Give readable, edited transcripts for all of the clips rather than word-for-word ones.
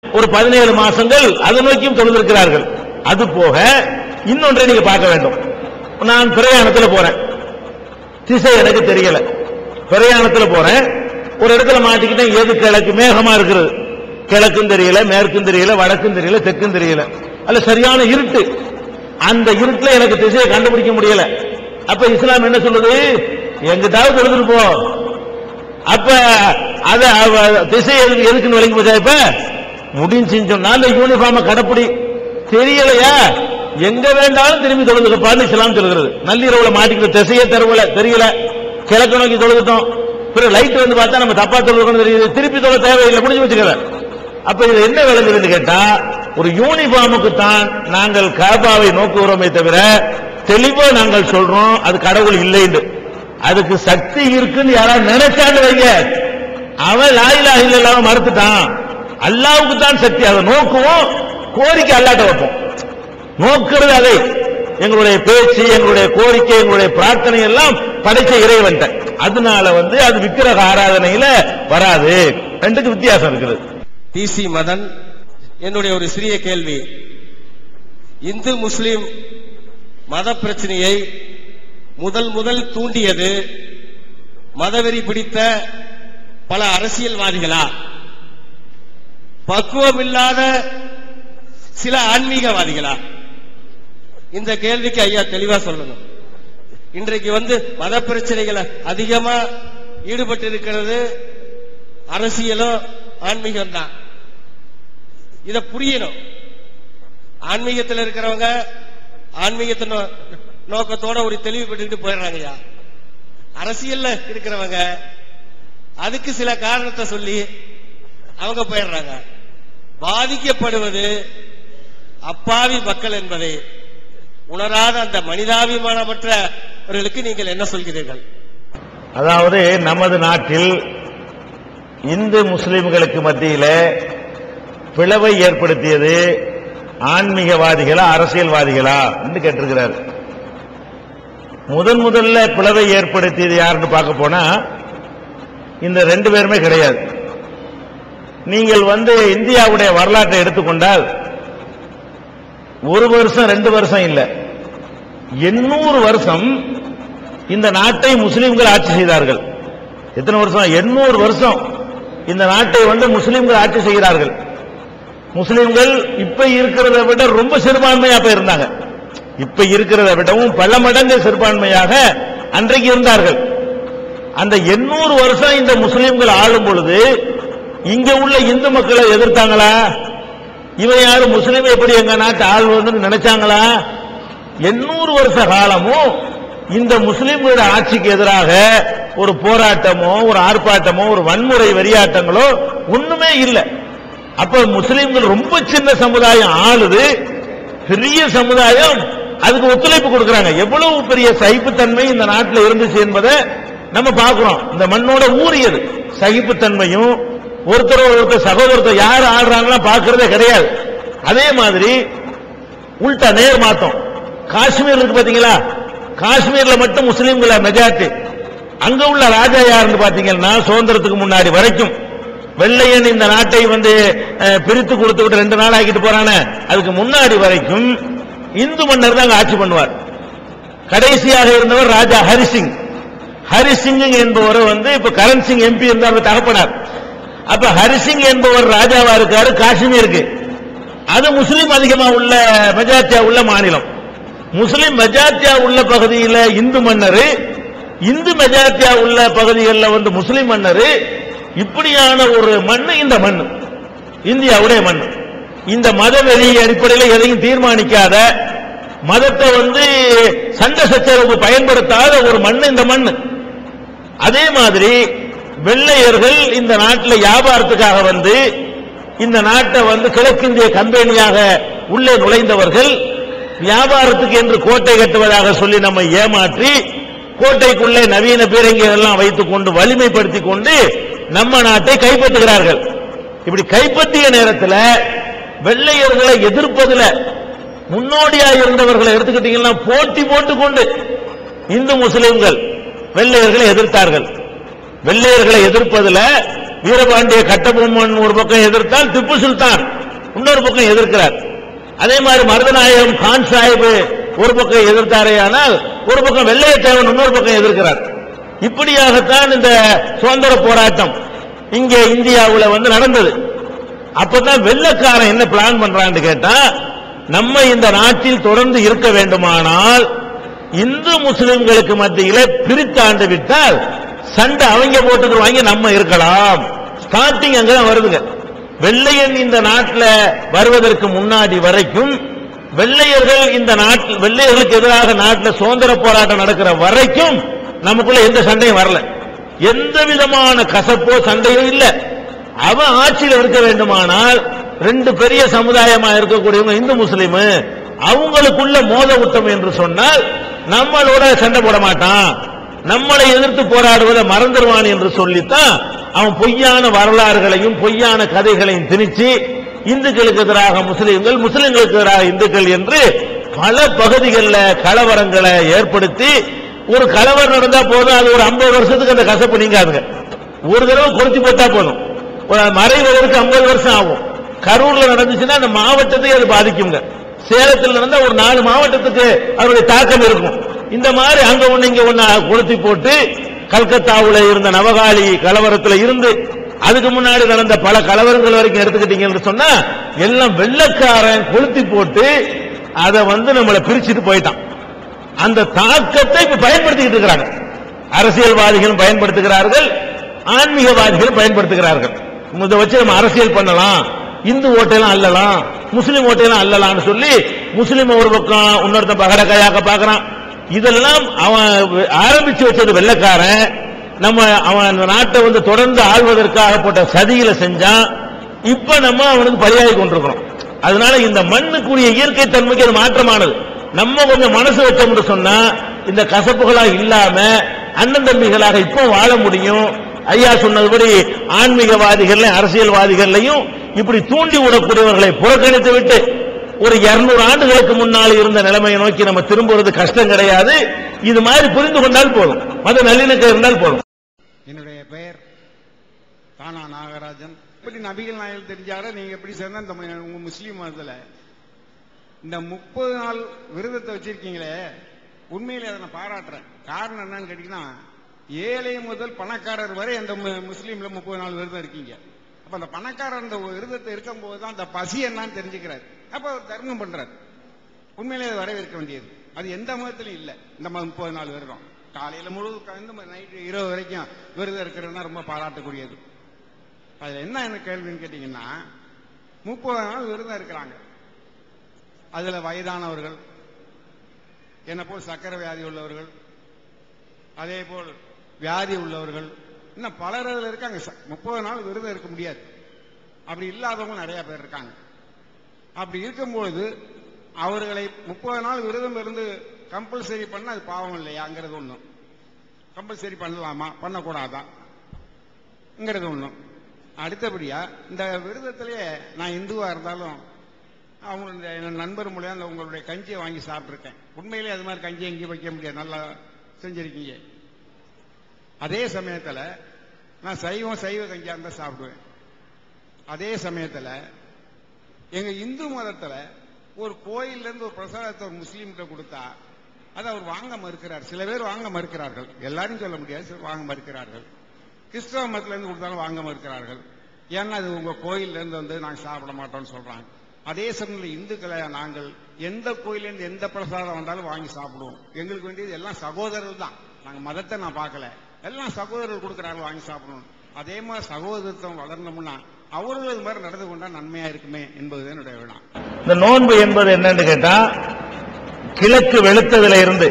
ஒரு 17 மாசங்கள் அதை நோக்கியும் தொழுதிருக்கிறார்கள். அது போக இன்னொன்றை நீங்க பார்க்க வேண்டும். நான் பிரயாணத்தில் போறேன், திசை எனக்கு தெரியல, பிரயாணத்தில் போறேன், ஒரு இடத்துல மாட்டிக்கிட்டேன். எது கிழக்கு மேகமா இருக்கிறது, கிழக்கும் தெரியல, மேற்கும் தெரியல, வடக்கும் தெரியல, தெற்கும் தெரியல, அல்ல சரியான இருட்டு. அந்த இருட்டுல எனக்கு திசையை கண்டுபிடிக்க முடியல. அப்ப இஸ்லாம் என்ன சொல்லுது, எங்கிட்டாவது தொழுதுட்டு போ. அப்ப அத திசை எதுக்குன்னு விளங்கி போச்சா? இப்ப முடிஞ்சுன்னு சொன்னா அந்த யூனிஃபார்ம கடப்படி தெரியலையா, எங்க வேண்டாலும் திரும்பி தொழுதுக்கப்பான்னு இஸ்லாம் சொல்கிறது. நள்ளிரவுல மாட்டிக்கிற திசையே தெரியல, கிழக்கு நோக்கி தொழுதுட்டோம், பிறகு லைட் வந்து பார்த்தா நம்ம தப்பா தொழுதுக்கணும் தெரியுது, திருப்பி தொழ தேவையில்லை, முடிஞ்சு வச்சுக்கல. அப்ப இது என்ன விளங்குதுன்னு கேட்டா, ஒரு யூனிஃபார்முக்கு தான் நாங்கள் காபாவை நோக்குகிறோமே தவிர தெளிவா நாங்கள் சொல்றோம் அது கடவுள் இல்லைன்னு. அதுக்கு சக்தி இருக்குன்னு யாராவது நினைச்சான்னு வைங்க, அவன் லா இலாஹ இல்லல்லாஹ் மறுத்துட்டான். அல்லாஹ்வுக்கு தான் சக்தி, அதை நோக்குவோம், கோரிக்கை அல்லாஹ்ட்ட வைப்போம். நோக்கிறது அதை எங்களுடைய பேச்சு, எங்களுடைய கோரிக்கை, எங்களுடைய பிரார்த்தனை எல்லாம் படைச்ச இறைவன். அதனால அது விக்கிரக ஆராதனையில வராது. ரெண்டுக்கு வித்தியாசம் இருக்குது. டிசி மதன், என்னுடைய ஒரு சிறிய கேள்வி. இந்து முஸ்லிம் மத பிரச்சனையை முதல் தூண்டியது மதவெறி பிடித்த பல அரசியல்வாதிகளா, பக்குவம் இல்லாத சில ஆன்மீகவாதிகளா? இந்த கேள்விக்கு ஐயா தெளிவா சொல்லணும். இன்றைக்கு மத பிரச்சனைகளை அதிகமா ஈடுபட்டு இருக்கிறது அரசியலும் ஆன்மீகம் தான். இத புரியணும். ஆன்மீகத்தில் இருக்கிறவங்க ஆன்மீகத்தின் நோக்கத்தோட ஒரு தெளிவுபட்டு போயிடுறாங்கய்யா. அரசியல்ல இருக்கிறவங்க அதுக்கு சில காரணத்தை சொல்லி அவங்க போயிடுறாங்க. பாதிக்கப்படுவது அப்பாவி மக்கள் என்பதை உணராத அந்த மனிதாபிமானமற்றவர்களுக்கு நீங்கள் என்ன சொல்கிறீர்கள்? அதாவது நமது நாட்டில் இந்து முஸ்லிம்களுக்கு மத்தியில பிளவை ஏற்படுத்தியது ஆன்மீகவாதிகளா அரசியல்வாதிகளா என்று கேட்டிருக்கிறார். முதல்ல பிளவை ஏற்படுத்தியது யாருன்னு பார்க்க போனா இந்த ரெண்டு பேருமே கிடையாது. நீங்கள் இந்தியாவுடைய வரலாற்றை எடுத்துக்கொண்டால் 1 வருஷம் 2 வருஷம் இல்ல, 800 வருஷம் இந்த நாட்டை முஸ்லிம்கள் ஆட்சி செய்தார்கள். எத்தனை வருஷம்? 800 வருஷம் இந்த நாட்டை முஸ்லிம்கள் ஆட்சி செய்கிறார்கள். முஸ்லிம்கள் இப்ப இருக்கிறத விட ரொம்ப சிறுபான்மையா இருந்தாங்க. இப்ப இருக்கிறத விடவும் பல மடங்கு சிறுபான்மையாக அன்றைக்கு இருந்தார்கள். அந்த 800 வருஷம் இந்த முஸ்லிம்கள் ஆளும் பொழுது இங்க உள்ள இந்து மக்களை எதிர்த்தாங்களா? இவன் யாரு முஸ்லிம் எப்படி எங்க நாட்டு ஆள்வதுன்னு நினைச்சாங்களா? 800 வருஷ காலமும் இந்த முஸ்லிம்களோட ஆட்சிக்கு எதிராக ஒரு போராட்டமோ ஒரு ஆர்ப்பாட்டமோ ஒரு வன்முறை வெறியாட்டங்களோ ஒண்ணுமே இல்லை. அப்ப முஸ்லிம்கள் ரொம்ப சின்ன சமுதாயம் ஆளுது, பெரிய சமுதாயம் அதுக்கு ஒத்துழைப்பு கொடுக்கறாங்க. எவ்வளவு பெரிய சகிப்புத்தன்மை இந்த நாட்டில் இருந்துச்சு என்பதை நம்ம பார்க்கிறோம். இந்த மண்ணோட ஊறியது சகிப்புத்தன்மையும், ஒருத்தர் சகோதரத்தை யார் ஆடுறாங்களா பார்க்கறதே கிடையாது. அதே மாதிரி உள்டா நேர் மாத்தம் காஷ்மீர் இருக்கு பாத்தீங்களா, காஷ்மீர்ல மட்டும் முஸ்லிம்கள மெஜாரிட்டி. அங்க உள்ள ராஜா யாருன்னு பாத்தீங்கன்னா சுதந்திரத்துக்கு முன்னாடி வரைக்கும் வெள்ளையன் இந்த நாட்டை பிரித்து கொடுத்து விட்டு 2 நாள் ஆகிட்டு போறானே, அதுக்கு முன்னாடி வரைக்கும் இந்து மன்னர் தான் ஆட்சி பண்ணுவார். கடைசியாக இருந்தவர் ராஜா ஹரிசிங். ஹரிசிங் என்பவர் இப்ப கரண் சிங் எம்பி இருந்தார் தகப்பனார். அப்ப ஹரிசிங் என்பவர் ராஜாவா இருக்காரு காஷ்மீருக்கு. அது முஸ்லிம் அதிகமா உள்ள மெஜாரிட்டியா உள்ள மாநிலம். முஸ்லிம் மெஜாரிட்டியா உள்ள பகுதியில் இந்து மன்னர், இந்து மெஜாரிட்டியா உள்ள பகுதிகளில் முஸ்லிம் மன்னர். இப்படியான ஒரு மண்ணு இந்த மண்ணு, இந்தியாவுடைய மண்ணு. இந்த மதவெறி அடிப்படையில் எதையும் தீர்மானிக்காத, மதத்தை சண்டை சச்சரவு பயன்படுத்தாத ஒரு மண்ணு இந்த மண்ணு. அதே மாதிரி வெள்ளையர்கள் இந்த நாட்டில் வியாபாரத்துக்காக இந்த நாட்டை கிழக்கிந்திய கம்பெனியாக உள்ளே நுழைந்தவர்கள் வியாபாரத்துக்கு என்று கோட்டை கட்டுவதாக சொல்லி நம்மை ஏமாற்றி கோட்டைக்குள்ளே நவீன பீரங்கிகள் எல்லாம் வைத்துக் கொண்டு வலிமைப்படுத்திக் கொண்டு நம்ம நாட்டை கைப்பற்றுகிறார்கள். இப்படி கைப்பற்றிய நேரத்தில் வெள்ளையர்களை எதிர்ப்பதில் முன்னோடியாக இருந்தவர்களை எடுத்துக்கிட்டீங்கன்னா போட்டி போட்டுக்கொண்டு இந்து முஸ்லிம்கள் வெள்ளையர்களை எதிர்த்தார்கள். வெள்ளையர்களை எதிர்ப்பதில் வீரபாண்டிய கட்டபொம்மன் ஒரு பக்கம் எதிர்த்தால், திப்பு சுல்தான் இன்னொரு பக்கம் எதிர்க்கிறார். அதே மாதிரி மருதநாயகம் கான் சாஹிப் ஒரு பக்கம் எதிர்த்தாரே, ஆனால் ஒரு பக்கம் வெள்ளையத்தேவன் இன்னொரு பக்கம் எதிர்க்கிறார். இப்படியாகத்தான் இந்த சுதந்திர போராட்டம் இங்கே இந்தியாவில் நடந்தது. அப்பதான் வெள்ளைக்காரன் என்ன பிளான் பண்றான்னு கேட்டா, நம்ம இந்த நாட்டில் தொடர்ந்து இருக்க வேண்டுமானால் இந்து முஸ்லிம்களுக்கு மத்தியில பிரித்தாண்டு விட்டால் சண்டை அவங்க போட்டுக்குவாங்க, நம்ம இருக்கலாம். ஸ்டார்டிங் அங்கதான் வருதுங்க. வெள்ளையன் இந்த நாட்டில் வருவதற்கு முன்னாடி வரைக்கும், வெள்ளையர்கள் இந்த நாட்டில் வெள்ளையர்களுக்கு எதிராக நாட்டில் சுதந்திர போராட்டம் நடக்கிற வரைக்கும் நமக்குள்ள எந்த சண்டையும் வரல, எந்த விதமான கசப்போ சண்டையும் இல்லை. அவன் ஆட்சியில் இருக்க வேண்டுமானால் ரெண்டு பெரிய சமுதாயமா இருக்கக்கூடியவங்க இந்து முஸ்லிம், அவங்களுக்குள்ள மோத விட்டம் என்று சொன்னால் நம்மளோட சண்டை போட மாட்டான், நம்மளை எதிர்த்து போராடுவதை மறந்துடுவான் என்று சொல்லித்தான் அவன் பொய்யான வரலாறுகளையும் பொய்யான கதைகளையும் திணிச்சு இந்துக்களுக்கு எதிராக முஸ்லிம்கள், முஸ்லிம்களுக்கு எதிராக இந்துக்கள் என்று பல பகுதிகளில் கலவரங்களை ஏற்படுத்தி, ஒரு கலவரம் நடந்தா போதும், அது ஒரு 50 வருஷத்துக்கு அந்த கசப்பு நீங்காதுங்க. ஒரு தடவை கொளுத்தி போட்டா போதும், மறைவதற்கு 50 வருஷம் ஆகும். கரூர்ல நடந்துச்சுன்னா அந்த மாவட்டத்தை அது பாதிக்குங்க. சேலத்தில் நடந்தா ஒரு 4 மாவட்டத்துக்கு அவருடைய தாக்கம் இருக்கும். இந்த மாதிரி அங்க ஒண்ணு இங்க ஒண்ணு கொளுத்தி போட்டு, கல்கத்தாவுல இருந்த நவகாலி கலவரத்தில் இருந்து அதுக்கு முன்னாடி நடந்த பல கலவரங்கள் வரைக்கும் எடுத்துக்கிட்டீங்கன்னு சொன்னா எல்லாம் வெள்ளைக்காரன் கொளுத்தி போட்டு அதை நம்மளை பிரிச்சுட்டு போயிட்டான். அந்த தாக்கத்தை இப்ப பயன்படுத்திக்கிட்டு இருக்கிறாங்க. அரசியல்வாதிகளும் பயன்படுத்துகிறார்கள், ஆன்மீகவாதிகளும் பயன்படுத்துகிறார்கள். இதை வச்சு நம்ம அரசியல் பண்ணலாம், இந்து ஓட்டையெல்லாம் அல்லலாம், முஸ்லீம் ஓட்டையெல்லாம் அல்லலாம்னு சொல்லி முஸ்லீம் ஒரு பக்கம் இன்னொருத்த பகடக்கையாக்க பாக்குறான். இதெல்லாம் அவன் ஆரம்பிச்சு வச்சது வெள்ளைக்காரன். நம்ம அவன் நாட்டை தொடர்ந்து ஆள்வதற்காக போட்ட சதியில செஞ்சான். இப்ப நம்ம அவனுக்கு பலியாகி கொண்டிருக்கிறோம். அதனால இந்த மண்ணுக்குரிய இயற்கை தன்மைக்கு அது மாற்றமானது. நம்ம கொஞ்சம் மனசு வச்சோம்னு சொன்னா இந்த கசப்புகளா இல்லாம அண்ணன் தம்பிகளாக இப்போ வாழ முடியும். ஐயா சொன்னதுபடி ஆன்மீகவாதிகள் அரசியல்வாதிகளையும் இப்படி தூண்டி விடக்கூடியவர்களை புறக்கணித்து விட்டு ஒரு 200 ஆண்டுகளுக்கு முன்னால் இருந்த நிலைமையை நோக்கி நம்ம திரும்புவது கஷ்டம் கிடையாது. இது மாதிரி புரிந்து கொண்டால் போதும், மத நல்லிணக்கம் இருந்தால் போதும். என்னுடைய பெயர் தானா நாகராஜன். இப்படி நபிகள் நாயகம் தெரிஞ்சார நீங்க எப்படி சேர்ந்தா இந்த உங்க முஸ்லீம் மதத்துல இந்த 30 நாள் விரதத்தை வச்சிருக்கீங்களே, உண்மையிலே அதை நான் பாராட்டுறேன். காரணம் என்னன்னு கேட்டீங்கன்னா, ஏழை முதல் பணக்காரர் வரை அந்த முஸ்லீம்ல 30 நாள் விரதம் இருக்கீங்க. அப்ப அந்த பணக்காரர் அந்த விரதத்தை இருக்கும் போதுதான் அந்த பசி என்னன்னு தெரிஞ்சுக்கிறாரு. அப்ப அவர் தர்மம் பண்றாரு. உண்மையிலே அதை வரவேற்க வேண்டியது. அது எந்த மதத்திலும் இல்லை. இந்த 30 நாள் விரதம் காலையில முழுவதும் நைட்டு இரவு வரைக்கும் விரதம் இருக்கிறதுனா ரொம்ப பாராட்டக்கூடியது. அதுல என்ன கேள்வின்னு கேட்டீங்கன்னா, 30 நாள் விரதம் இருக்கிறாங்க. அதுல வயதானவர்கள், என்ன போல் சக்கரை வியாதி உள்ளவர்கள், அதே போல் வியாதி உள்ளவர்கள், இன்னும் பலர் அதுல இருக்காங்க. 30 நாள் விரதம் இருக்க முடியாது. அப்படி இல்லாதவங்க நிறைய பேர் இருக்காங்க. அப்படி இருக்கும்போது அவர்களை 30 நாள் விரதம் இருந்து கம்பல்சரி பண்ண அது பாவம் இல்லையாங்கிறது ஒண்ணு. கம்பல்சரி பண்ணலாமா பண்ணக்கூடாதாங்கிறது ஒண்ணு. அடுத்தபடியா இந்த விரதத்திலேயே நான் இந்துவா இருந்தாலும் அவங்களுடைய நண்பர் மூலியம் உங்களுடைய கஞ்சியை வாங்கி சாப்பிட்டுருக்கேன். உண்மையிலே அது மாதிரி கஞ்சி எங்கேயும் வைக்க முடியாது, நல்லா செஞ்சிருக்கீங்க. அதே சமயத்துல நான் சைவ கஞ்சியா இருந்தா சாப்பிடுவேன். அதே சமயத்துல எங்க இந்து மதத்துல ஒரு கோயில்ல இருந்து ஒரு பிரசாதத்தை ஒரு முஸ்லீம்கிட்ட கொடுத்தா அதை அவர் வாங்க மறுக்கிறார். சில பேர் வாங்க மறுக்கிறார்கள், எல்லாரும் சொல்ல முடியாது, சிலர் வாங்க மறுக்கிறார்கள். கிறிஸ்தவ மதத்துல இருந்து கொடுத்தாலும் வாங்க மறுக்கிறார்கள். ஏன்னா அது உங்க கோயில்ல இருந்து நாங்க சாப்பிட மாட்டோம்னு சொல்றாங்க. அதே சமயத்தில் இந்துக்களை நாங்கள் எந்த கோயிலிருந்து எந்த பிரசாதம் வந்தாலும் வாங்கி சாப்பிடுவோம். எங்களுக்கு வேண்டியது எல்லாம் சகோதரர்கள் தான். நாங்க மதத்தை நான் பார்க்கல, எல்லாம் சகோதரர்கள் கொடுக்கிறாங்க, வாங்கி சாப்பிடணும். அதே மாதிரி சகோதரத்துவம் வளர்ந்தோம்னா அவர்கள் இது மாதிரி நடந்து கொண்டா நன்மையா இருக்குமே என்பது என்னுடைய வினா. இந்த நோன்பு என்பது என்னன்னு கேட்டா, கிழக்கு வெளுத்ததுல இருந்து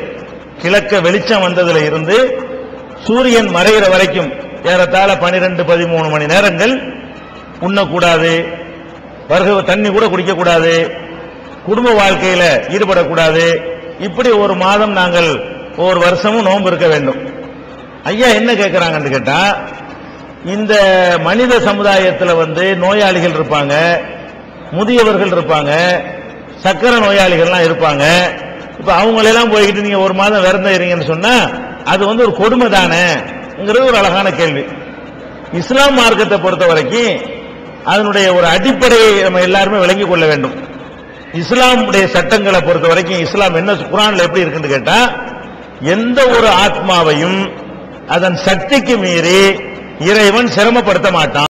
கிழக்க வெளிச்சம் வந்ததுல இருந்து சூரியன் மறைகிற வரைக்கும் ஏறத்தாழ 12-13 மணி நேரங்கள் உண்ணக்கூடாது, தண்ணி கூட குடிக்கக்கூடாது, குடும்ப வாழ்க்கையில ஈடுபடக்கூடாது. இப்படி ஒரு மாதம் நாங்கள் ஒரு வருஷமும் நோன்பு இருக்க வேண்டும். ஐயா என்ன கேட்கிறாங்கன்னு கேட்டா, இந்த மனித சமுதாயத்தில் நோயாளிகள் இருப்பாங்க, முதியவர்கள் இருப்பாங்க, சக்கரை நோயாளிகள்லாம் இருப்பாங்க. இப்ப அவங்களெல்லாம் போய்கிட்டு நீங்க ஒரு மாதம் விரதம் இருங்கன்னு சொன்னா அது ஒரு கொடுமை தானேங்கிறது ஒரு அழகான கேள்வி. இஸ்லாம் மார்க்கத்தை பொறுத்த வரைக்கும் அதனுடைய ஒரு அடிப்படையை நம்ம எல்லாருமே விளங்கிக் கொள்ள வேண்டும். இஸ்லாமுடைய சட்டங்களை பொறுத்த வரைக்கும் இஸ்லாம் என்ன குர்ஆன்ல எப்படி இருக்குன்னு கேட்டா, எந்த ஒரு ஆத்மாவையும் அதன் சக்திக்கு மீறி இறைவன் சிரமப்படுத்த மாட்டான்.